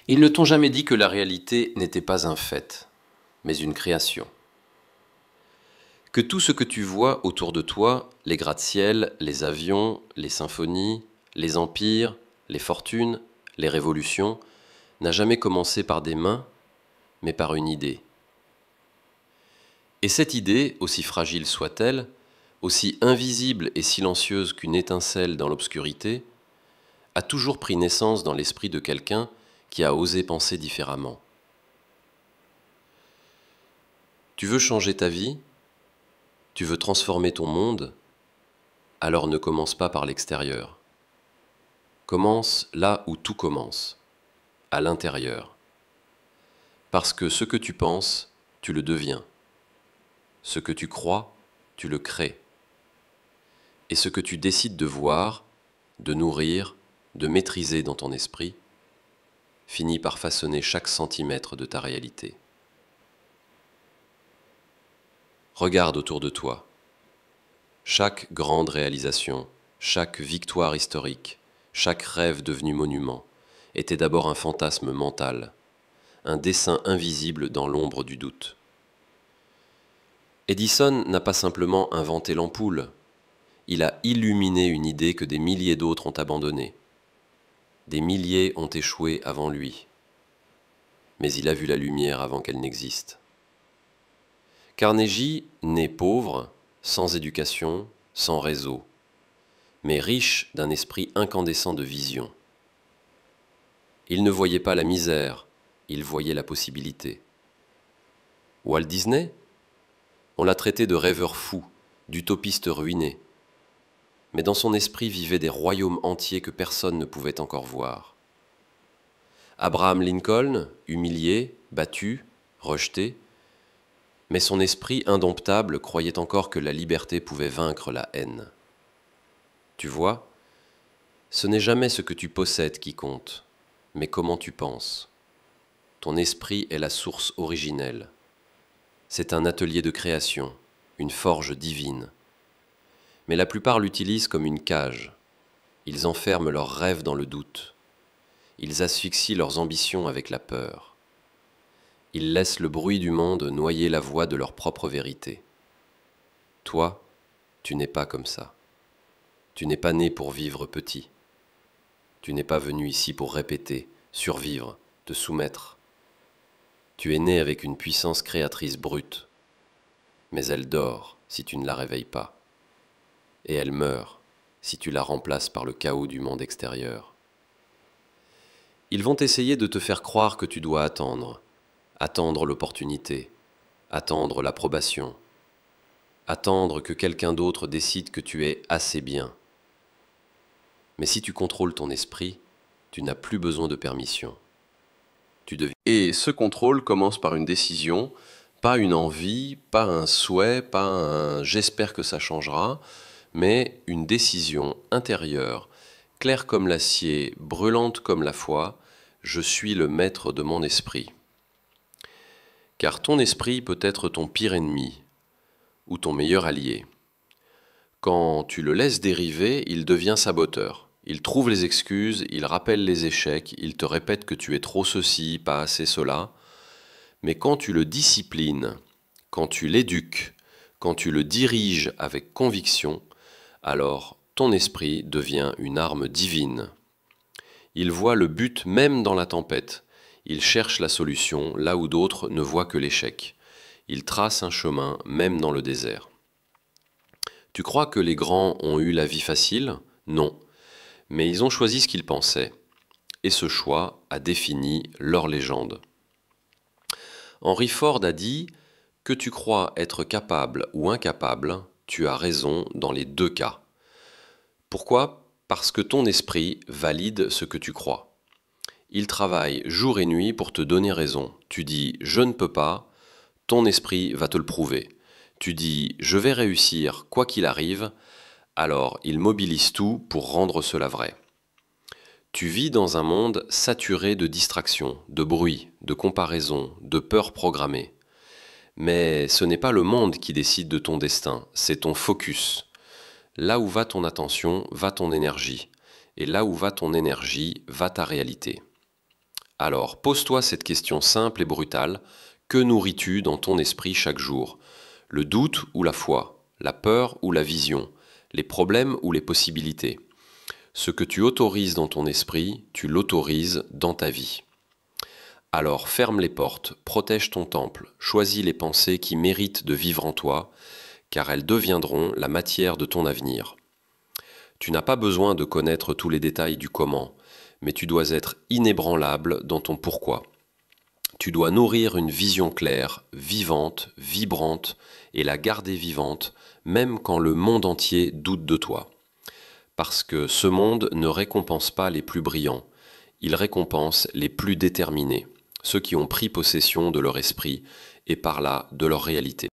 Ils ne t'ont jamais dit que la réalité n'était pas un fait, mais une création. Que tout ce que tu vois autour de toi, les gratte-ciel, les avions, les symphonies, les empires, les fortunes, les révolutions, n'a jamais commencé par des mains, mais par une idée. Et cette idée, aussi fragile soit-elle, aussi invisible et silencieuse qu'une étincelle dans l'obscurité, a toujours pris naissance dans l'esprit de quelqu'un qui a osé penser différemment. Tu veux changer ta vie? Tu veux transformer ton monde? Alors ne commence pas par l'extérieur. Commence là où tout commence, à l'intérieur. Parce que ce que tu penses, tu le deviens. Ce que tu crois, tu le crées. Et ce que tu décides de voir, de nourrir, de maîtriser dans ton esprit, finit par façonner chaque centimètre de ta réalité. Regarde autour de toi. Chaque grande réalisation, chaque victoire historique, chaque rêve devenu monument, était d'abord un fantasme mental, un dessin invisible dans l'ombre du doute. Edison n'a pas simplement inventé l'ampoule, il a illuminé une idée que des milliers d'autres ont abandonnée. Des milliers ont échoué avant lui, mais il a vu la lumière avant qu'elle n'existe. Carnegie, né pauvre, sans éducation, sans réseau, mais riche d'un esprit incandescent de vision. Il ne voyait pas la misère, il voyait la possibilité. Walt Disney? On l'a traité de rêveur fou, d'utopiste ruiné. Mais dans son esprit vivaient des royaumes entiers que personne ne pouvait encore voir. Abraham Lincoln, humilié, battu, rejeté, mais son esprit indomptable croyait encore que la liberté pouvait vaincre la haine. Tu vois, ce n'est jamais ce que tu possèdes qui compte, mais comment tu penses. Ton esprit est la source originelle. C'est un atelier de création, une forge divine. Mais la plupart l'utilisent comme une cage. Ils enferment leurs rêves dans le doute. Ils asphyxient leurs ambitions avec la peur. Ils laissent le bruit du monde noyer la voix de leur propre vérité. Toi, tu n'es pas comme ça. Tu n'es pas né pour vivre petit. Tu n'es pas venu ici pour répéter, survivre, te soumettre. Tu es né avec une puissance créatrice brute, mais elle dort si tu ne la réveilles pas, et elle meurt si tu la remplaces par le chaos du monde extérieur. Ils vont essayer de te faire croire que tu dois attendre l'opportunité, attendre l'approbation, attendre que quelqu'un d'autre décide que tu es assez bien. Mais si tu contrôles ton esprit, tu n'as plus besoin de permission. Et ce contrôle commence par une décision, pas une envie, pas un souhait, pas un j'espère que ça changera, mais une décision intérieure, claire comme l'acier, brûlante comme la foi, je suis le maître de mon esprit. Car ton esprit peut être ton pire ennemi ou ton meilleur allié. Quand tu le laisses dériver, il devient saboteur. Il trouve les excuses, il rappelle les échecs, il te répète que tu es trop ceci, pas assez cela. Mais quand tu le disciplines, quand tu l'éduques, quand tu le diriges avec conviction, alors ton esprit devient une arme divine. Il voit le but même dans la tempête. Il cherche la solution là où d'autres ne voient que l'échec. Il trace un chemin même dans le désert. Tu crois que les grands ont eu la vie facile? Non. Mais ils ont choisi ce qu'ils pensaient. Et ce choix a défini leur légende. Henry Ford a dit « Que tu crois être capable ou incapable, tu as raison dans les deux cas. » Pourquoi? Parce que ton esprit valide ce que tu crois. Il travaille jour et nuit pour te donner raison. Tu dis « Je ne peux pas », ton esprit va te le prouver. Tu dis « Je vais réussir quoi qu'il arrive », alors il mobilise tout pour rendre cela vrai. Tu vis dans un monde saturé de distractions, de bruit, de comparaisons, de peurs programmées. Mais ce n'est pas le monde qui décide de ton destin, c'est ton focus. Là où va ton attention, va ton énergie. Et là où va ton énergie, va ta réalité. Alors, pose-toi cette question simple et brutale. Que nourris-tu dans ton esprit chaque jour? Le doute ou la foi? La peur ou la vision? Les problèmes ou les possibilités? Ce que tu autorises dans ton esprit, tu l'autorises dans ta vie. Alors ferme les portes, protège ton temple, choisis les pensées qui méritent de vivre en toi, car elles deviendront la matière de ton avenir. Tu n'as pas besoin de connaître tous les détails du comment, mais tu dois être inébranlable dans ton pourquoi. Tu dois nourrir une vision claire, vivante, vibrante, et la garder vivante, même quand le monde entier doute de toi. Parce que ce monde ne récompense pas les plus brillants, il récompense les plus déterminés, ceux qui ont pris possession de leur esprit et par là de leur réalité.